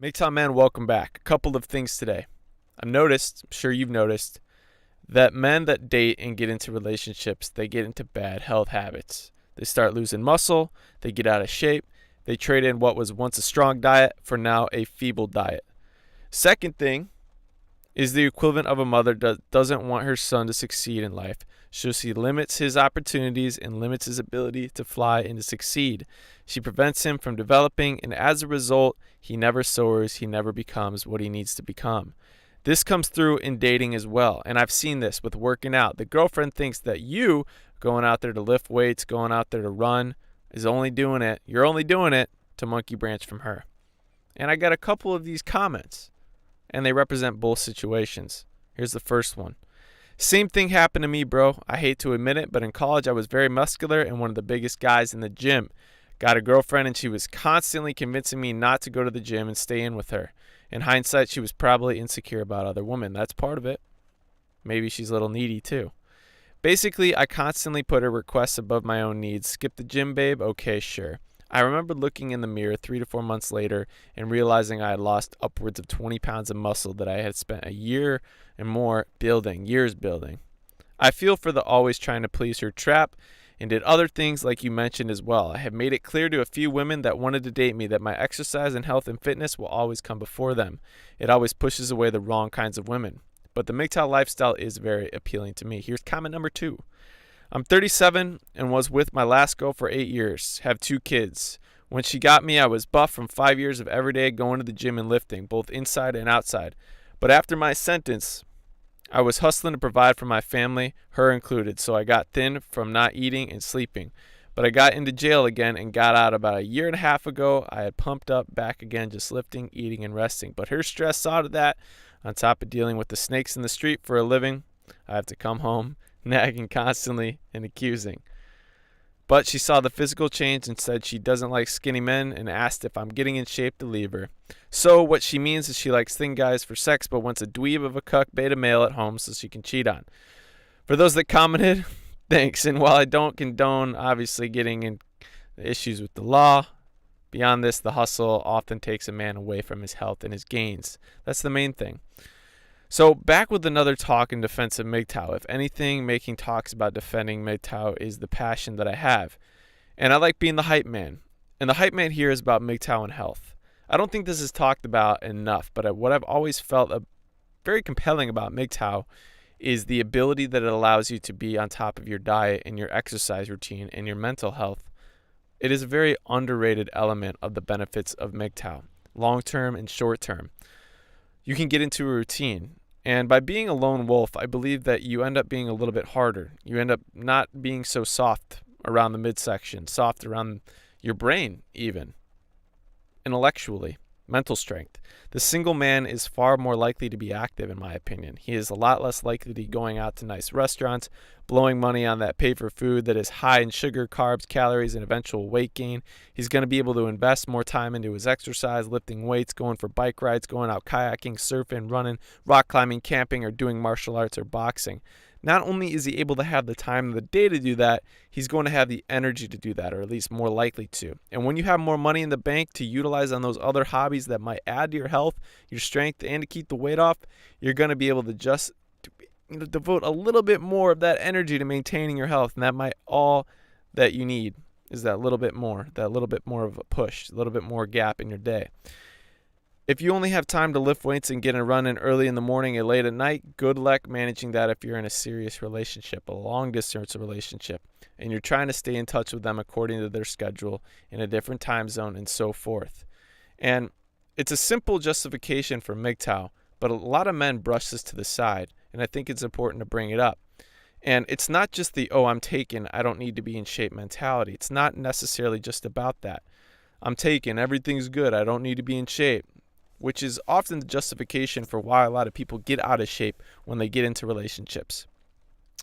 MGTOW men, welcome back. A couple of things today. I'm sure you've noticed, that men that date and get into relationships, they get into bad health habits. They start losing muscle, they get out of shape, they trade in what was once a strong diet for now a feeble diet. Second thing is the equivalent of a mother that doesn't want her son to succeed in life. So she limits his opportunities and limits his ability to fly and to succeed. She prevents him from developing, and as a result, he never soars, he never becomes what he needs to become. This comes through in dating as well, and I've seen this with working out. The girlfriend thinks that you going out there to lift weights, going out there to run, you're only doing it to monkey branch from her. And I got a couple of these comments, and they represent both situations. Here's the first one. Same thing happened to me, bro. I hate to admit it, but in college I was very muscular and one of the biggest guys in the gym. Got a girlfriend and she was constantly convincing me not to go to the gym and stay in with her. In hindsight, she was probably insecure about other women. That's part of it. Maybe she's a little needy too. Basically, I constantly put her requests above my own needs. Skip the gym, babe? Okay, sure. I remember looking in the mirror 3 to 4 months later and realizing I had lost upwards of 20 pounds of muscle that I had spent a year and more years building. I feel for the always trying to please her trap and did other things like you mentioned as well. I have made it clear to a few women that wanted to date me that my exercise and health and fitness will always come before them. It always pushes away the wrong kinds of women. But the MGTOW lifestyle is very appealing to me. Here's comment number 2. I'm 37 and was with my last girl for 8 years. Have 2 kids. When she got me, I was buff from 5 years of everyday going to the gym and lifting, both inside and outside. But after my sentence, I was hustling to provide for my family, her included, so I got thin from not eating and sleeping. But I got into jail again and got out about a year and a half ago. I had pumped up back again, just lifting, eating, and resting. But her stress out of that, on top of dealing with the snakes in the street for a living, I have to come home nagging constantly and accusing. But she saw the physical change and said she doesn't like skinny men and asked if I'm getting in shape to leave her. So what she means is she likes thin guys for sex but wants a dweeb of a cuck beta male at home so she can cheat on. For those that commented, thanks. And while I don't condone obviously getting in issues with the law, beyond this, the hustle often takes a man away from his health and his gains. That's the main thing. So back with another talk in defense of MGTOW. If anything, making talks about defending MGTOW is the passion that I have. And I like being the hype man. And the hype man here is about MGTOW and health. I don't think this is talked about enough, but what I've always felt very compelling about MGTOW is the ability that it allows you to be on top of your diet and your exercise routine and your mental health. It is a very underrated element of the benefits of MGTOW, long-term and short-term. You can get into a routine. And by being a lone wolf, I believe that you end up being a little bit harder. You end up not being so soft around the midsection, soft around your brain even, intellectually, mental strength. The single man is far more likely to be active, in my opinion. He is a lot less likely to be going out to nice restaurants, blowing money on that pay for food that is high in sugar, carbs, calories, and eventual weight gain. He's going to be able to invest more time into his exercise, lifting weights, going for bike rides, going out kayaking, surfing, running, rock climbing, camping, or doing martial arts or boxing. Not only is he able to have the time of the day to do that, he's going to have the energy to do that, or at least more likely to. And when you have more money in the bank to utilize on those other hobbies that might add to your health, your strength, and to keep the weight off, you're going to be able to just devote a little bit more of that energy to maintaining your health. And that might all that you need is that little bit more of a push, a little bit more gap in your day. If you only have time to lift weights and get a run in early in the morning and late at night, good luck managing that if you're in a serious relationship, a long-distance relationship, and you're trying to stay in touch with them according to their schedule in a different time zone and so forth. And it's a simple justification for MGTOW, but a lot of men brush this to the side, and I think it's important to bring it up. And it's not just the, I'm taken, I don't need to be in shape mentality. It's not necessarily just about that. I'm taken, everything's good, I don't need to be in shape. Which is often the justification for why a lot of people get out of shape when they get into relationships.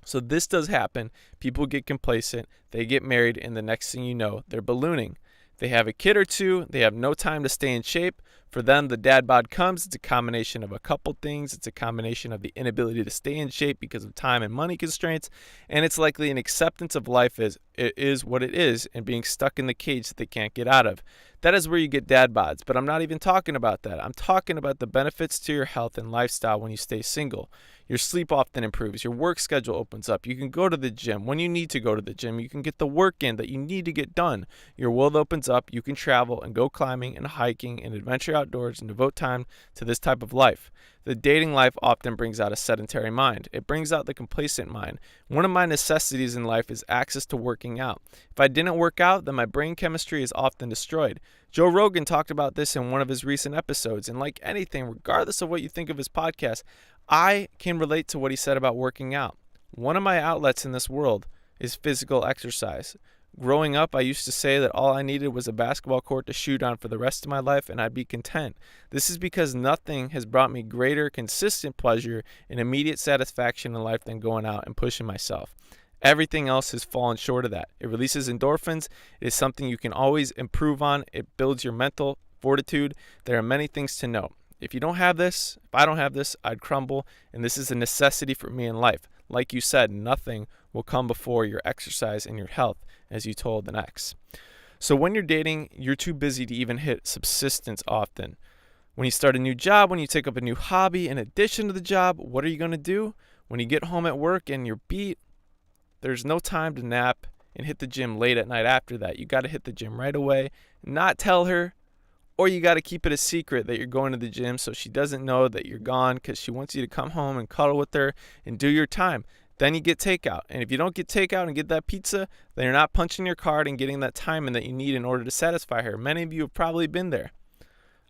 So this does happen. People get complacent, they get married, and the next thing you know, they're ballooning. They have a kid or two, they have no time to stay in shape, For them, the dad bod comes. It's a combination of a couple things. It's a combination of the inability to stay in shape because of time and money constraints, and it's likely an acceptance of life as it is what it is and being stuck in the cage that they can't get out of. That is where you get dad bods, but I'm not even talking about that. I'm talking about the benefits to your health and lifestyle when you stay single. Your sleep often improves. Your work schedule opens up. You can go to the gym when you need to go to the gym. You can get the work in that you need to get done. Your world opens up. You can travel and go climbing and hiking and adventure outdoors and devote time to this type of life. The dating life often brings out a sedentary mind. It brings out the complacent mind. One of my necessities in life is access to working out. If I didn't work out, then my brain chemistry is often destroyed. Joe Rogan talked about this in one of his recent episodes, and like anything, regardless of what you think of his podcast, I can relate to what he said about working out. One of my outlets in this world is physical exercise. Growing up, I used to say that all I needed was a basketball court to shoot on for the rest of my life and I'd be content. This is because nothing has brought me greater consistent pleasure and immediate satisfaction in life than going out and pushing myself. Everything else has fallen short of that. It releases endorphins. It is something you can always improve on. It builds your mental fortitude. There are many things to know. If you don't have this, if I don't have this, I'd crumble, and this is a necessity for me in life. Like you said, nothing will come before your exercise and your health, as you told an ex. So when you're dating, you're too busy to even hit subsistence often. When you start a new job, when you take up a new hobby in addition to the job, what are you going to do? When you get home at work and you're beat, there's no time to nap and hit the gym late at night after that. You got to hit the gym right away, not tell her, or you got to keep it a secret that you're going to the gym so she doesn't know that you're gone because she wants you to come home and cuddle with her and do your time. Then you get takeout. And if you don't get takeout and get that pizza, then you're not punching your card and getting that time in that you need in order to satisfy her. Many of you have probably been there.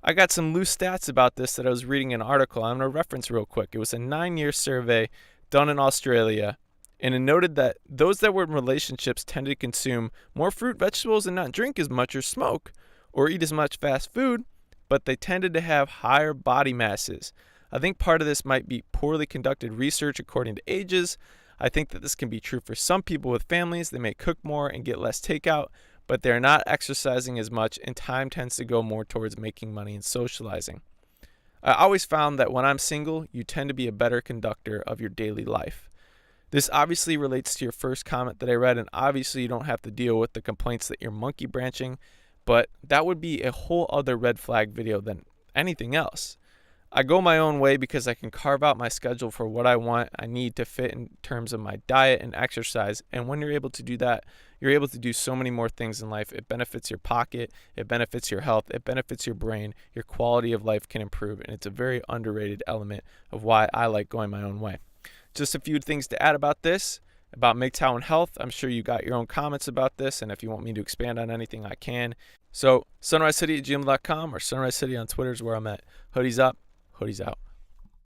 I got some loose stats about this that I was reading in an article. I'm going to reference real quick. It was a 9-year survey done in Australia. And it noted that those that were in relationships tended to consume more fruit, vegetables, and not drink as much or smoke or eat as much fast food, but they tended to have higher body masses. I think part of this might be poorly conducted research according to ages. I think that this can be true for some people with families. They may cook more and get less takeout, but they're not exercising as much, and time tends to go more towards making money and socializing. I always found that when I'm single, you tend to be a better conductor of your daily life. This obviously relates to your first comment that I read, and obviously you don't have to deal with the complaints that you're monkey branching, but that would be a whole other red flag video than anything else. I go my own way because I can carve out my schedule for what I need to fit in terms of my diet and exercise, and when you're able to do that, you're able to do so many more things in life. It benefits your pocket, it benefits your health, it benefits your brain, your quality of life can improve, and it's a very underrated element of why I like going my own way. Just a few things to add about this, about MGTOW and health. I'm sure you got your own comments about this, and if you want me to expand on anything, I can. So, sunrisehoodie@gmail.com or sunrisehoodie on Twitter is where I'm at. Hoodies up, hoodies out.